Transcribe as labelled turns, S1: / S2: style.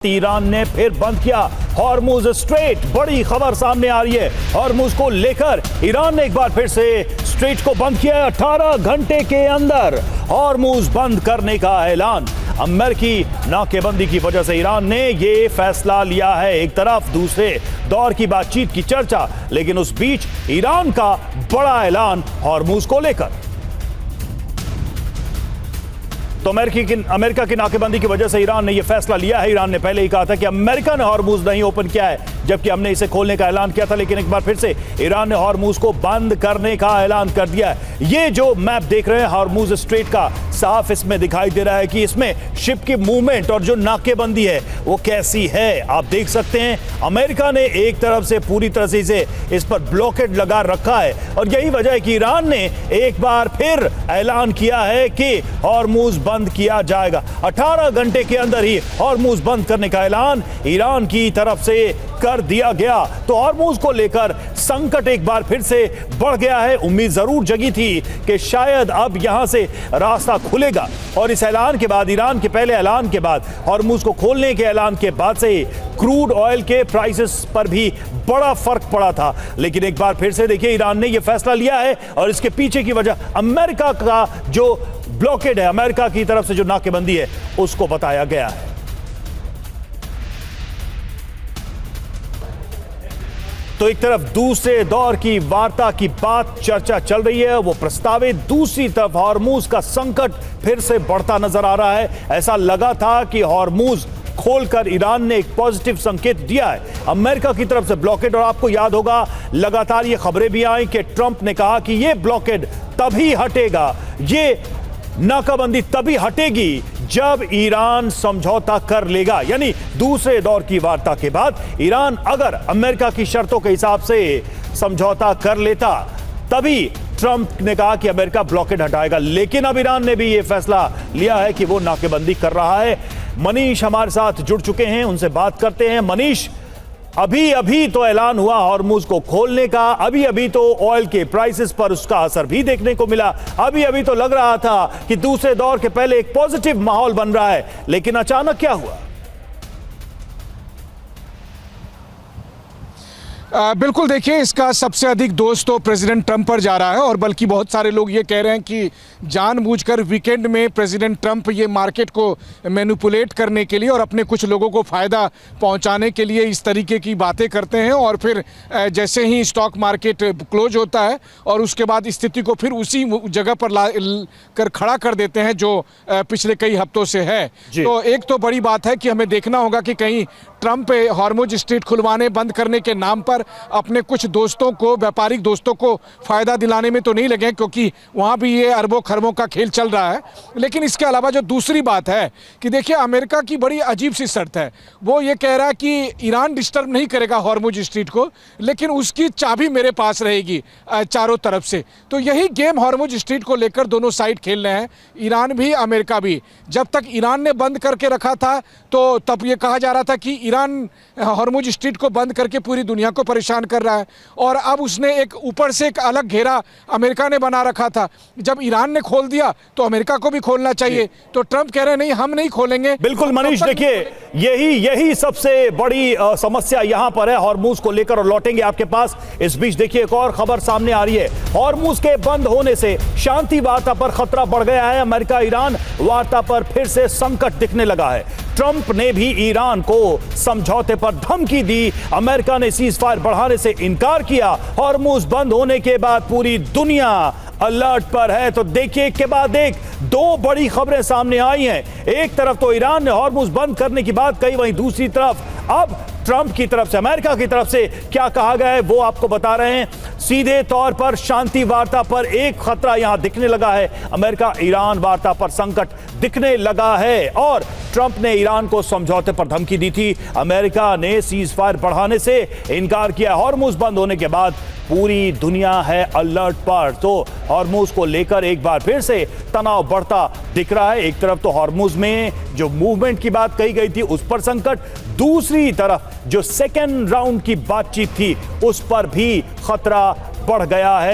S1: Iran ने फिर बंद किया हॉर्मुज स्ट्रेट। बड़ी खबर सामने आ रही है। हॉर्मुज को लेकर ईरान ने एक बार फिर से स्ट्रेट को बंद किया। 18 घंटे के अंदर हॉर्मुज बंद करने का ऐलान। अमेरिकी नाकेबंदी की वजह से ईरान ने यह फैसला लिया है। एक तरफ दूसरे दौर की बातचीत की चर्चा, लेकिन उस बीच ईरान का बड़ा ऐलान हॉर्मुज को लेकर। तो अमेरिका की नाकेबंदी की वजह से ईरान ने यह फैसला लिया है। ईरान ने पहले ही कहा था कि अमेरिका ने हॉर्मुज नहीं ओपन किया है, जबकि हमने इसे खोलने का ऐलान किया था, लेकिन एक बार फिर से ईरान ने हॉर्मुज को बंद करने का ऐलान कर दिया है। ये जो मैप देख रहे हैं हॉर्मुज स्ट्रेट का, साफ इसमें दिखाई दे रहा है कि इसमें शिप की मूवमेंट और जो नाकेबंदी है वो कैसी है। आप देख सकते हैं अमेरिका ने एक तरफ से पूरी तरह से इस पर ब्लॉकेड लगा रखा है, और यही वजह है कि ईरान ने एक बार फिर ऐलान किया है कि हॉर्मुज बंद किया जाएगा। 18 घंटे के अंदर ही हॉर्मुज बंद करने का ऐलान ईरान की तरफ से कर दिया गया। तो हॉर्मुज को लेकर संकट एक बार फिर से बढ़ गया है। उम्मीद जरूर जगी थी कि शायद अब यहां से रास्ता खुलेगा, और इस ऐलान के बाद, ईरान के पहले ऐलान के बाद, हॉर्मुज को खोलने के ऐलान के बाद से ही क्रूड ऑयल के प्राइसेस पर भी बड़ा फर्क पड़ा था। लेकिन एक बार फिर से देखिए ईरान ने यह फैसला लिया है, और इसके पीछे की वजह अमेरिका का जो ब्लॉकेड है, अमेरिका की तरफ से जो नाकेबंदी है, उसको बताया गया है। तो एक तरफ दूसरे दौर की वार्ता की बात चर्चा चल रही है, वो प्रस्तावित, दूसरी तरफ हॉर्मुज का संकट फिर से बढ़ता नजर आ रहा है। ऐसा लगा था कि हॉर्मुज खोलकर ईरान ने एक पॉजिटिव संकेत दिया है अमेरिका की तरफ से ब्लॉकेड। और आपको याद होगा लगातार ये खबरें भी आई कि ट्रंप ने कहा कि ये ब्लॉकेड तभी हटेगा, ये नाकाबंदी तभी हटेगी जब ईरान समझौता कर लेगा। यानी दूसरे दौर की वार्ता के बाद ईरान अगर अमेरिका की शर्तों के हिसाब से समझौता कर लेता, तभी ट्रंप ने कहा कि अमेरिका ब्लॉकेड हटाएगा। लेकिन अब ईरान ने भी यह फैसला लिया है कि वो नाकेबंदी कर रहा है। मनीष हमारे साथ जुड़ चुके हैं, उनसे बात करते हैं। मनीष, अभी तो ऐलान हुआ हॉर्मुज को खोलने का, अभी तो ऑयल के प्राइसेस पर उसका असर भी देखने को मिला। अभी तो लग रहा था कि दूसरे दौर के पहले एक पॉजिटिव माहौल बन रहा है, लेकिन अचानक क्या हुआ?
S2: बिल्कुल, देखिए इसका सबसे अधिक दोष तो प्रेसिडेंट ट्रंप पर जा रहा है, और बल्कि बहुत सारे लोग ये कह रहे हैं कि जानबूझकर वीकेंड में प्रेसिडेंट ट्रंप ये मार्केट को मैनिपुलेट करने के लिए और अपने कुछ लोगों को फ़ायदा पहुंचाने के लिए इस तरीके की बातें करते हैं, और फिर जैसे ही स्टॉक मार्केट क्लोज होता है और उसके बाद स्थिति को फिर उसी जगह पर ला कर खड़ा कर देते हैं जो पिछले कई हफ्तों से है। तो एक तो बड़ी बात है कि हमें देखना होगा कि कहीं ट्रंप हॉर्मुज स्ट्रेट खुलवाने बंद करने के नाम पर अपने कुछ दोस्तों को, व्यापारिक दोस्तों को फायदा दिलाने में तो नहीं लगे, क्योंकि वहां भी ये अरबों खरबों का खेल चल रहा है। लेकिन इसके अलावा जो दूसरी बात है कि देखिए अमेरिका की बड़ी अजीब सी शर्त है। वो ये कह रहा है कि ईरान डिस्टर्ब नहीं करेगा हॉर्मुज स्ट्रेट को, लेकिन उसकी चाबी मेरे पास रहेगी चारों तरफ से। तो यही गेम हॉर्मुज स्ट्रेट को लेकर दोनों साइड खेल रहे हैं, ईरान भी अमेरिका भी। जब तक ईरान ने बंद करके रखा था तो तब ये कहा जा रहा था कि ईरान हॉर्मुज स्ट्रेट को बंद करके पूरी दुनिया को परेशान कर रहा है, और अब उसने एक ऊपर से एक अलग घेरा अमेरिका ने बना रखा था। जब ईरान ने खोल दिया तो अमेरिका को भी खोलना चाहिए। तो ट्रंप कह रहे हैं नहीं, हम नहीं खोलेंगे।
S1: बिल्कुल मनीष, देखिए यही सबसे बड़ी समस्या यहां पर है हॉर्मुज को लेकर, और लौटेंगे आपके पास। इस बीच देखिए एक और खबर सामने आ रही है। हॉर्मुज के बंद होने से शांति वार्ता पर खतरा बढ़ गया है। अमेरिका ईरान वार्ता पर फिर से संकट दिखने लगा है। ट्रंप ने भी ईरान को समझौते पर धमकी दी, अमेरिका ने सीज फायर बढ़ाने से इनकार किया। हॉर्मुज बंद होने के बाद पूरी दुनिया अलर्ट पर है। तो देखिए एक के बाद एक दो बड़ी खबरें सामने आई हैं। एक तरफ तो ईरान ने हॉर्मुज बंद करने की बात कही, वहीं दूसरी तरफ अब ट्रंप की तरफ से, अमेरिका की तरफ से क्या कहा गया है वो आपको बता रहे हैं। सीधे तौर पर शांति वार्ता पर एक खतरा यहां दिखने लगा है। अमेरिका ईरान वार्ता पर संकट दिखने लगा है, और ट्रंप ने ईरान को समझौते पर धमकी दी थी। अमेरिका ने सीज फायर बढ़ाने से इनकार किया। हॉर्मुज बंद होने के बाद पूरी दुनिया है अलर्ट पर। तो हॉर्मुज को लेकर एक बार फिर से तनाव बढ़ता दिख रहा है। एक तरफ तो हॉर्मुज में जो मूवमेंट की बात कही गई थी उस पर संकट, दूसरी तरफ जो सेकेंड राउंड की बातचीत थी उस पर भी खतरा बढ़ गया है।